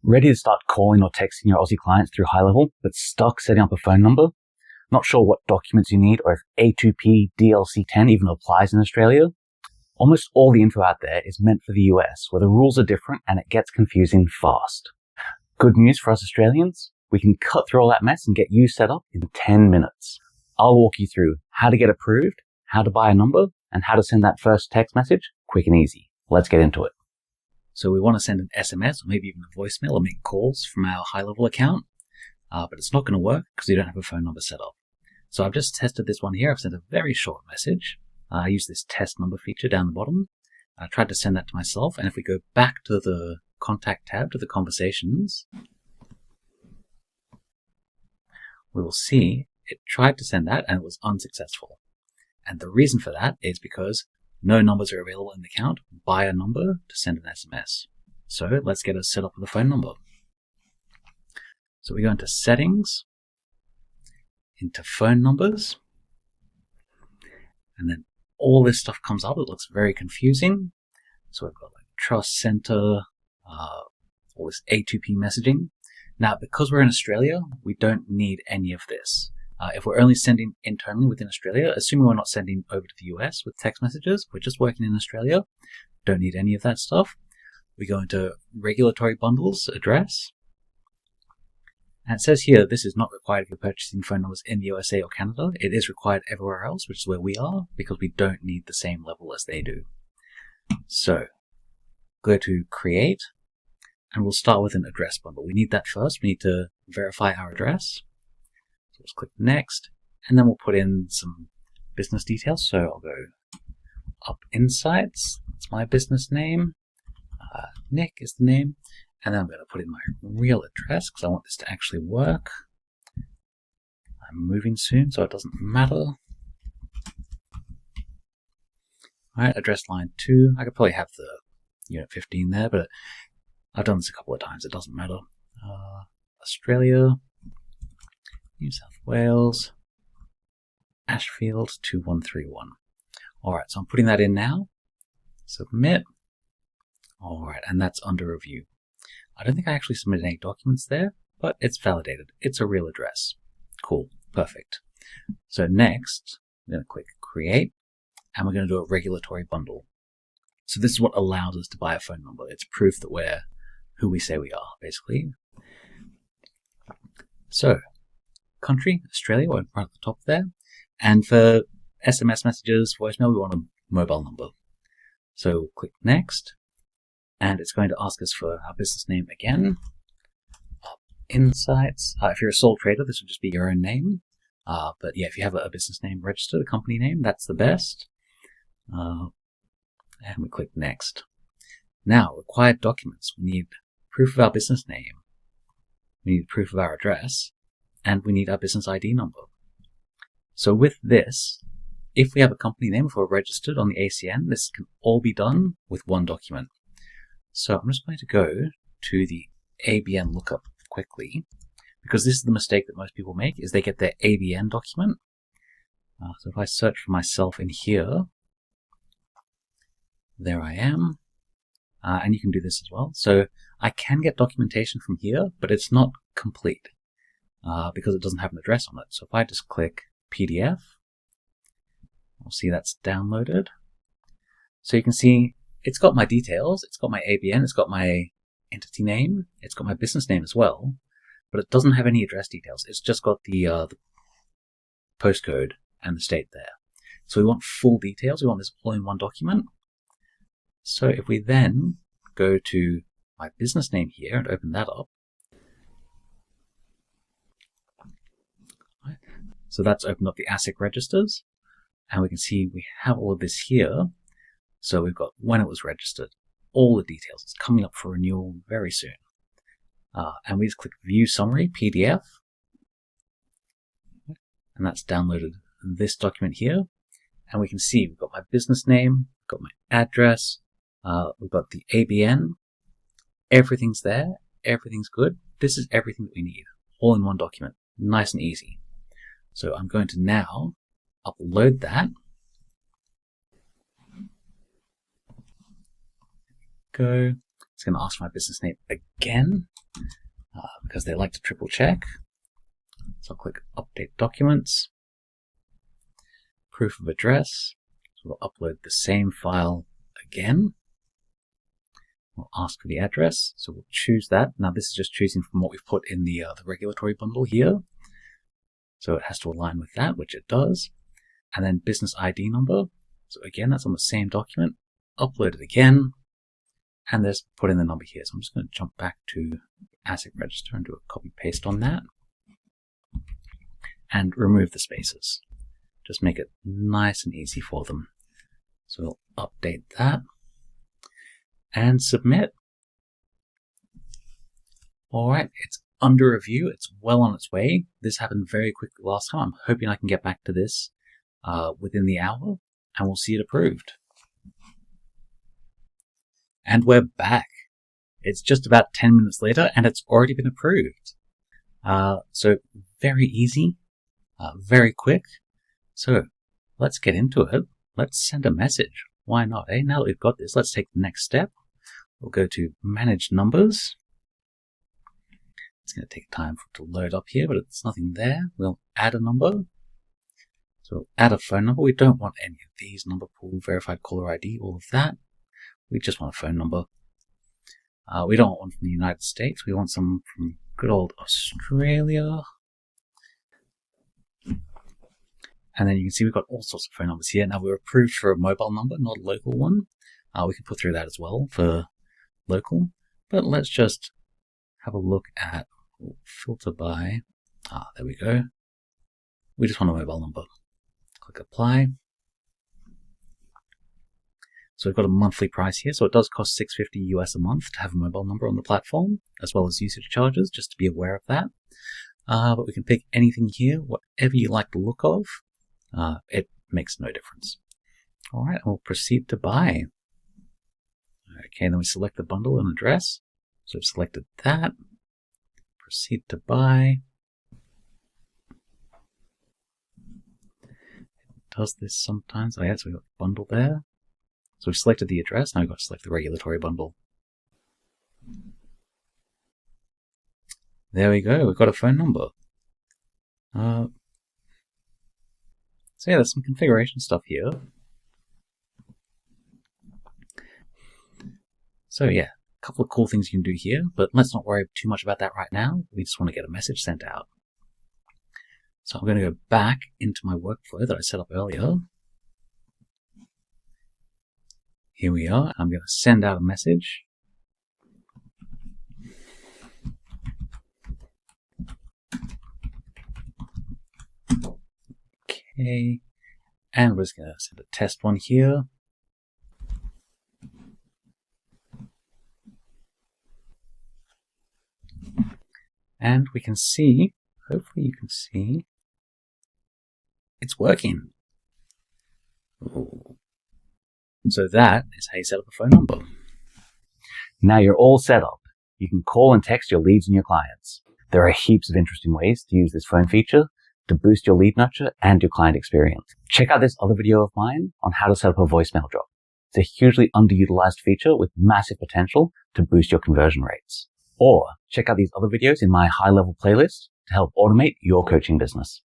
Ready to start calling or texting your Aussie clients through HighLevel, but stuck setting up a phone number? Not sure what documents you need or if A2P DLC10 even applies in Australia? Almost all the info out there is meant for the US, where the rules are different and it gets confusing fast. Good news for us Australians, we can cut through all that mess and get you set up in 10 minutes. I'll walk you through how to get approved, how to buy a number, and how to send that first text message quick and easy. Let's get into it. So we want to send an SMS or maybe even a voicemail or make calls from our HighLevel account, but it's not going to work because we don't have a phone number set up. So I've just tested this one here. I've sent a very short message. I use this test number feature down the bottom. I tried to send that to myself, and if we go back to the contact tab, to the conversations, we will see it tried to send that and it was unsuccessful. And the reason for that is because no numbers are available in the account. Buy a number to send an SMS. So let's get us set up with a phone number. So we go into settings, into phone numbers, and then all this stuff comes up. It looks very confusing. So we've got like Trust Center, all this A2P messaging. Now, because we're in Australia, we don't need any of this. If we're only sending internally within Australia, assuming we're not sending over to the US with text messages, we're just working in Australia, don't need any of that stuff. We go into regulatory bundles, address, and it says here this is not required if you're purchasing phone numbers in the USA or Canada. It is required everywhere else, which is where we are, because we don't need the same level as they do. So go to create, and we'll start with an address bundle. We need that first. We need to verify our address. So let's click next, and then we'll put in some business details. So I'll go Up Insights. That's my business name. Nick is the name. And then I'm going to put in my real address because I want this to actually work. I'm moving soon, so it doesn't matter. Alright, address line 2. I could probably have the unit 15 there, but I've done this a couple of times. It doesn't matter. Australia, New South Wales, Ashfield 2131. Alright, so I'm putting that in now. Submit. Alright, and that's under review. I don't think I actually submitted any documents there, but it's validated. It's a real address. Cool. Perfect. So next, I'm going to click Create, and we're going to do a regulatory bundle. So this is what allows us to buy a phone number. It's proof that we're who we say we are, basically. So, country, Australia, we're right at the top there. And for SMS messages, voicemail, we want a mobile number. So click Next. And it's going to ask us for our business name again. Insights. If you're a sole trader, this would just be your own name. But yeah, if you have a business name registered, a company name, that's the best. And we click Next. Now, required documents. We need proof of our business name. We need proof of our address. And we need our business ID number. So with this, if we have a company name, if we're registered on the ACN, this can all be done with one document. So I'm just going to go to the ABN lookup quickly, because this is the mistake that most people make, is they get their ABN document. So if I search for myself in here, there I am. And you can do this as well. So I can get documentation from here, but it's not complete because it doesn't have an address on it. So if I just click PDF, we'll see that's downloaded. So you can see it's got my details, it's got my ABN, it's got my entity name, it's got my business name as well, but it doesn't have any address details. It's just got the postcode and the state there. So we want full details. We want this all in one document. So if we then go to my business name here and open that up, so that's opened up the ASIC registers, and we can see we have all of this here. So we've got when it was registered, all the details. It's coming up for renewal very soon. And we just click View Summary, PDF. And that's downloaded this document here. And we can see we've got my business name, we've got my address, we've got the ABN. Everything's there. Everything's good. This is everything that we need, all in one document. Nice and easy. So I'm going to now upload that. go. It's It's going to ask for my business name again because they like to triple check. So I'll click Update Documents, Proof of Address. So we'll upload the same file again. We'll ask for the address, so we'll choose that. Now this is just choosing from what we've put in the regulatory bundle here. So it has to align with that, which it does. And then business ID number. So again, that's on the same document. Upload it again. And there's put in the number here. So I'm just going to jump back to ASIC register and do a copy paste on that. And remove the spaces. Just make it nice and easy for them. So we'll update that. And submit. Alright, it's under review. It's well on its way. This happened very quickly last time. I'm hoping I can get back to this within the hour, and we'll see it approved. And we're back. It's just about 10 minutes later, and it's already been approved. So very easy, very quick. So let's get into it. Let's send a message. Why not? Now that we've got this, let's take the next step. We'll go to Manage Numbers. It's going to take time for it to load up here, but it's nothing there. We'll add a number. So we'll add a phone number. We don't want any of these, number pool, verified caller ID, all of that. We just want a phone number. We don't want one from the United States. We want some from good old Australia. And then you can see we've got all sorts of phone numbers here. Now we're approved for a mobile number, not a local one. We can put through that as well for local. But let's just have a look at filter by. There we go. We just want a mobile number. Click apply. So we've got a monthly price here. So it does cost $6.50 US a month to have a mobile number on the platform, as well as usage charges, just to be aware of that. But we can pick anything here, whatever you like the look of. It makes no difference. All right, we'll proceed to buy. Okay, then we select the bundle and address. So we've selected that. Proceed to buy. It does this sometimes. Oh yeah, so we've got the bundle there. So we've selected the address. Now we've got to select the regulatory bundle. There we go. We've got a phone number. So yeah, there's some configuration stuff here. So yeah, a couple of cool things you can do here, but let's not worry too much about that right now. We just want to get a message sent out. So I'm going to go back into my workflow that I set up earlier. Here we are. I'm going to send out a message. Okay, and we're just going to send a test one here. And we can see, hopefully you can see, it's working. Ooh. So that is how you set up a phone number. Now you're all set up. You can call and text your leads and your clients. There are heaps of interesting ways to use this phone feature to boost your lead nurture and your client experience. Check out this other video of mine on how to set up a voicemail drop. It's a hugely underutilized feature with massive potential to boost your conversion rates. Or check out these other videos in my HighLevel playlist to help automate your coaching business.